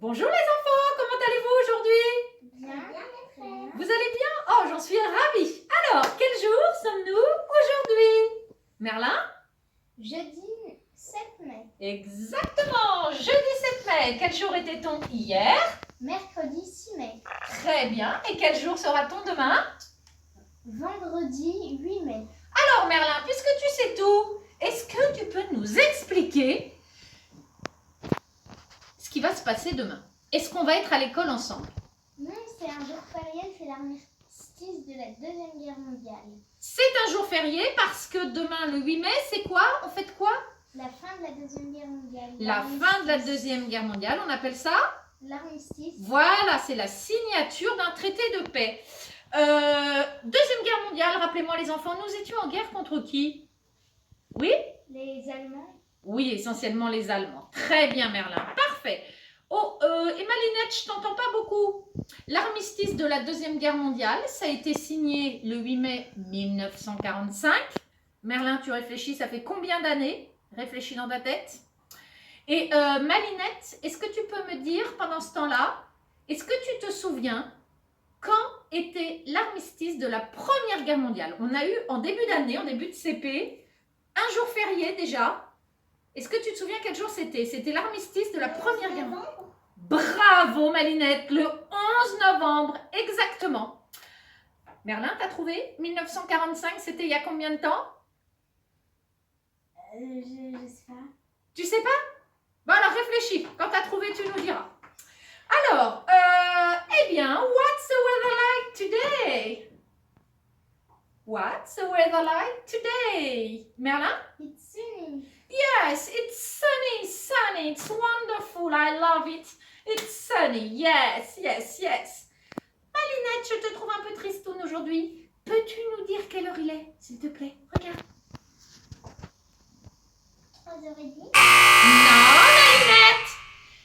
Bonjour les enfants, comment allez-vous aujourd'hui? Bien, bien. Vous allez bien? Oh, j'en suis ravie. Alors, quel jour sommes-nous aujourd'hui? Merlin? Jeudi 7 mai. Exactement, jeudi 7 mai. Quel jour était-on hier? Mercredi 6 mai. Très bien. Et quel jour sera-t-on demain? Vendredi 8 mai. Alors Merlin, puisque tu sais tout, est-ce que tu peux nous expliquer ce qui va se passer demain? Est-ce qu'on va être à l'école ensemble? Non, c'est un jour férié, c'est l'armistice de la Deuxième Guerre mondiale. C'est un jour férié parce que demain, le 8 mai, c'est quoi? On fête quoi? La fin de la Deuxième Guerre mondiale. La fin de la Deuxième Guerre mondiale, on appelle ça? L'armistice. Voilà, c'est la signature d'un traité de paix. Deuxième Guerre mondiale, rappelez-moi les enfants, nous étions en guerre contre qui? Oui? Les Allemands. Oui, essentiellement les Allemands. Très bien Merlin, parfait. Oh, et Malinette, je t'entends pas beaucoup. L'armistice de la Deuxième Guerre mondiale, ça a été signé le 8 mai 1945. Merlin, tu réfléchis, ça fait combien d'années? Réfléchis dans ta tête. Et Malinette, est-ce que tu peux me dire pendant ce temps-là, est-ce que tu te souviens quand était l'armistice de la Première Guerre mondiale? On a eu en début d'année, en début de CP, un jour férié déjà. Est-ce que tu te souviens quel jour c'était? C'était l'armistice de la Première Guerre mondiale. Bravo Malinette, le 11 novembre, exactement. Merlin, t'as trouvé? 1945, c'était il y a combien de temps? Je sais pas. Tu sais pas? Bon alors réfléchis, quand t'as trouvé tu nous diras. Alors, eh bien, what's the weather like today? What's the weather like today? Merlin? It's sunny. Yes, it's sunny, it's wonderful, I love it. It's sunny, yes, yes, yes. Malinette, je te trouve un peu tristoune aujourd'hui. Peux-tu nous dire quelle heure il est, s'il te plaît? Regarde. 3h30. Non, Malinette!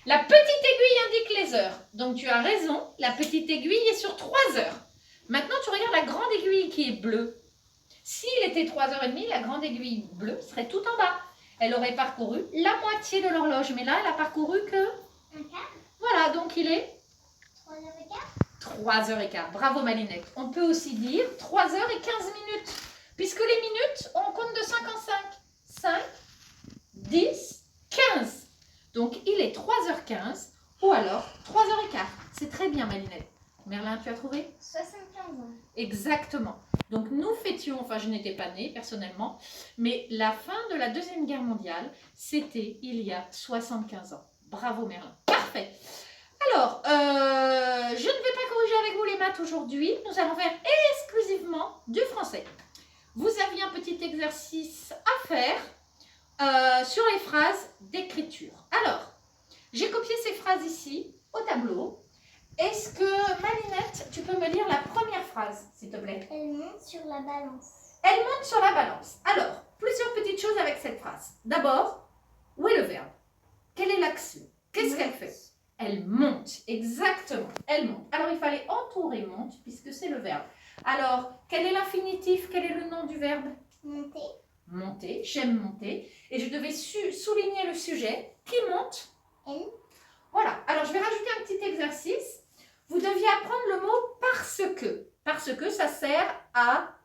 La petite aiguille indique les heures. Donc tu as raison, la petite aiguille est sur 3 heures. Maintenant, tu regardes la grande aiguille qui est bleue. S'il était 3h30, la grande aiguille bleue serait tout en bas. Elle aurait parcouru la moitié de l'horloge. Mais là, elle a parcouru que... Un quart. Voilà, donc il est 3h15. 3h15. Bravo Malinette. On peut aussi dire 3h15 minutes. Puisque les minutes, on compte de 5 en 5. 5, 10, 15. Donc il est 3h15 ou alors 3h15. C'est très bien Malinette. Merlin, tu as trouvé? 75 ans. Exactement. Donc nous fêtions, enfin je n'étais pas née personnellement, mais la fin de la Deuxième Guerre mondiale, c'était il y a 75 ans. Bravo Merlin. Parfait. Alors, je ne vais pas corriger avec vous les maths aujourd'hui. Nous allons faire exclusivement du français. Vous aviez un petit exercice à faire sur les phrases d'écriture. Alors, j'ai copié ces phrases ici au tableau. Est-ce que, Malinette, tu peux me lire la première phrase, s'il te plaît? Elle monte sur la balance. Elle monte sur la balance. Alors, plusieurs petites choses avec cette phrase. D'abord, où est le verbe? Quelle est l'action? Qu'est-ce qu'elle fait? Elle monte, exactement. Elle monte. Alors, il fallait entourer monte, puisque c'est le verbe. Alors, quel est l'infinitif? Quel est le nom du verbe? Monter. Monter, j'aime monter. Et je devais souligner le sujet. Qui monte? Elle. Voilà. Alors, je vais rajouter un petit exercice. Vous deviez apprendre le mot parce que. Parce que ça sert à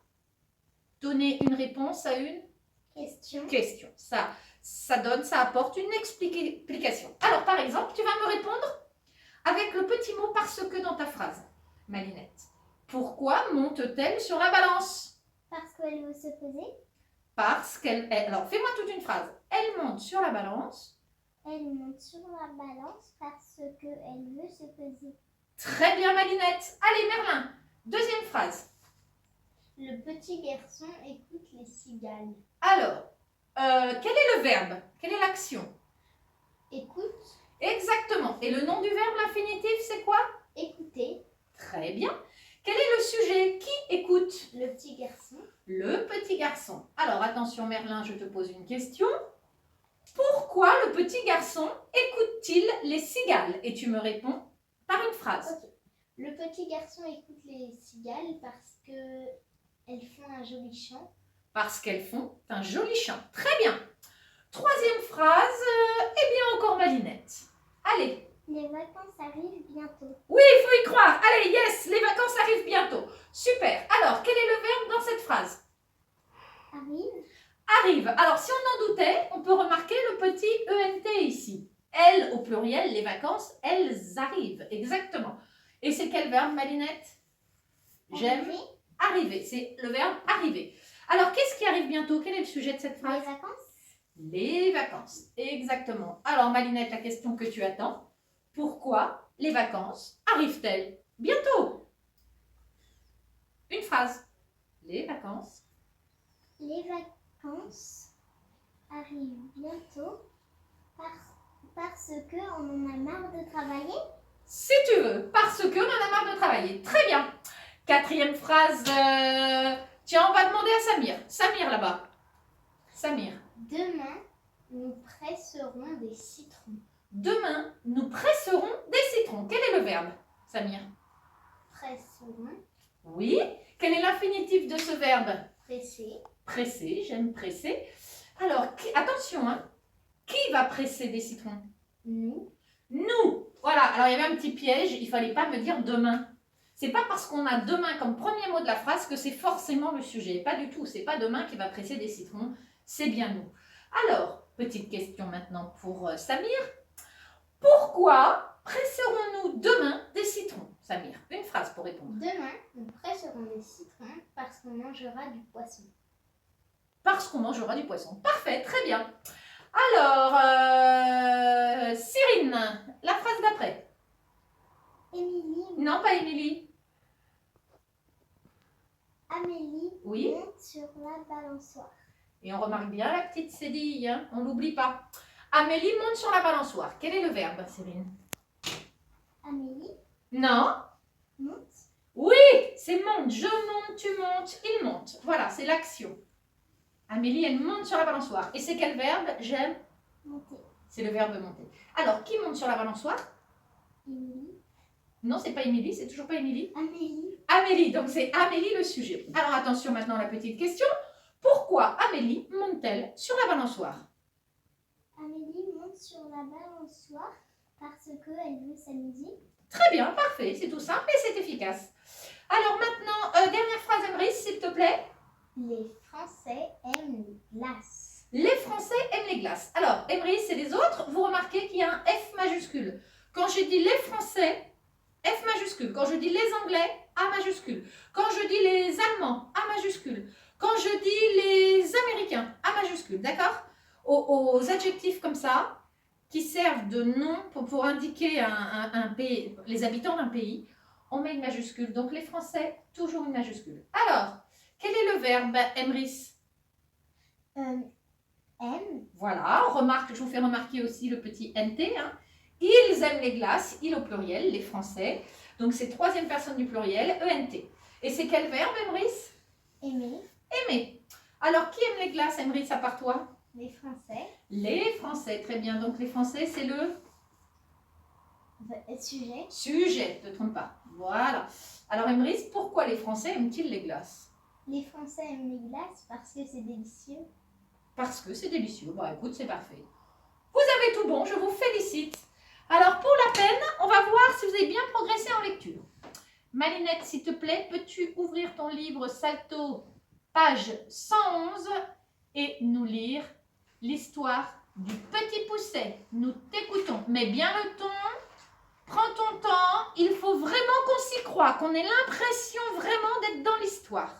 donner une réponse à une Question. Ça apporte une explication. Alors, par exemple, tu vas me répondre avec le petit mot parce que dans ta phrase, Malinette. Pourquoi monte-t-elle sur la balance? Parce qu'elle veut se peser. Parce qu'elle... Alors, fais-moi toute une phrase. Elle monte sur la balance. Elle monte sur la balance parce qu'elle veut se peser. Très bien, Malinette. Allez, Merlin. Deuxième phrase. Le petit garçon écoute les cigales. Alors, quel est le verbe? Quelle est l'action? Écoute. Exactement. Et le nom du verbe, l'infinitif, c'est quoi? Écouter. Très bien. Quel est le sujet? Qui écoute? Le petit garçon. Le petit garçon. Alors, attention, Merlin, je te pose une question. Pourquoi le petit garçon écoute-t-il les cigales? Et tu me réponds par une phrase. Ok. Le petit garçon écoute les cigales parce qu'elles font un joli chant. Parce qu'elles font un joli chant. Très bien. Troisième phrase, eh bien encore Malinette. Allez. Les vacances arrive. Alors, si on en doutait, on peut remarquer le petit ENT ici. Elles, au pluriel, les vacances, elles arrivent. Exactement. Et c'est quel verbe, Malinette? J'aime arriver. C'est le verbe arriver. Alors, qu'est-ce qui arrive bientôt? Quel est le sujet de cette phrase? Les vacances. Les vacances. Exactement. Alors, Malinette, la question que tu attends. Pourquoi les vacances arrivent-elles bientôt? Une phrase. Les vacances. Les vacances arrivent bientôt parce qu'on en a marre de travailler. Si tu veux, parce qu'on en a marre de travailler. Très bien. Quatrième phrase. Tiens, on va demander à Samir. Samir, là-bas. Samir. Demain, nous presserons des citrons. Demain, nous presserons des citrons. Quel est le verbe, Samir? Presserons. Oui. Quel est l'infinitif de ce verbe? Presser. Presser, j'aime presser. Alors, attention, hein. Qui va presser des citrons? Nous. Nous. Voilà, alors il y avait un petit piège, il ne fallait pas me dire demain. C'est pas parce qu'on a demain comme premier mot de la phrase que c'est forcément le sujet. Pas du tout, c'est pas demain qui va presser des citrons, c'est bien nous. Alors, petite question maintenant pour Samir. Pourquoi presserons-nous demain des citrons, Samir? Une phrase pour répondre. Demain, nous presserons des citrons parce qu'on mangera du poisson. Parce qu'on mangera du poisson. Parfait, très bien. Alors, Cyrine, la phrase d'après. Émilie. Non, pas Émilie. Amélie Oui. monte sur la balançoire. Et on remarque bien la petite cédille, hein, on l'oublie pas. Amélie monte sur la balançoire. Quel est le verbe, Cyrine? Amélie Non. monte. Oui, c'est monte. Je monte, tu montes, il monte. Voilà, c'est l'action. Amélie, elle monte sur la balançoire. Et c'est quel verbe? J'aime. Monter. C'est le verbe monter. Alors, qui monte sur la balançoire? Émilie. Non, c'est pas Émilie, c'est toujours pas Émilie. Amélie. Amélie, donc c'est Amélie le sujet. Alors attention maintenant la petite question. Pourquoi Amélie monte-t-elle sur la balançoire? Amélie monte sur la balançoire parce qu'elle veut s'amuser. Très bien, parfait, c'est tout simple et c'est efficace. Alors maintenant, dernière phrase, Emrys, s'il te plaît. Les Français aiment les glaces. Les Français aiment les glaces. Alors, Emrys et les autres, vous remarquez qu'il y a un F majuscule. Quand je dis les Français, F majuscule. Quand je dis les Anglais, A majuscule. Quand je dis les Allemands, A majuscule. Quand je dis les Américains, A majuscule. D'accord? Aux adjectifs comme ça, qui servent de nom pour indiquer un pays, les habitants d'un pays, on met une majuscule. Donc les Français, toujours une majuscule. Alors, quel est le verbe, Emrys? Aime. Voilà, on remarque, je vous fais remarquer aussi le petit NT. Hein. Ils aiment les glaces, ils au pluriel, les Français. Donc c'est troisième personne du pluriel, ENT. Et c'est quel verbe, Emrys? Aimer. Aimer. Alors, qui aime les glaces, Emrys, à part toi? Les Français. Les Français, très bien. Donc les Français, c'est le Sujet. sujet, ne te trompe pas. Voilà. Alors, Emrys, pourquoi les Français aiment-ils les glaces? Les Français aiment les glaces parce que c'est délicieux. Parce que c'est délicieux. Bah écoute, c'est parfait. Vous avez tout bon, je vous félicite. Alors, pour la peine, on va voir si vous avez bien progressé en lecture. Malinette, s'il te plaît, peux-tu ouvrir ton livre Salto, page 111, et nous lire l'histoire du petit pousset. Nous t'écoutons. Mets bien le ton, prends ton temps. Il faut vraiment qu'on s'y croie, qu'on ait l'impression vraiment d'être dans l'histoire.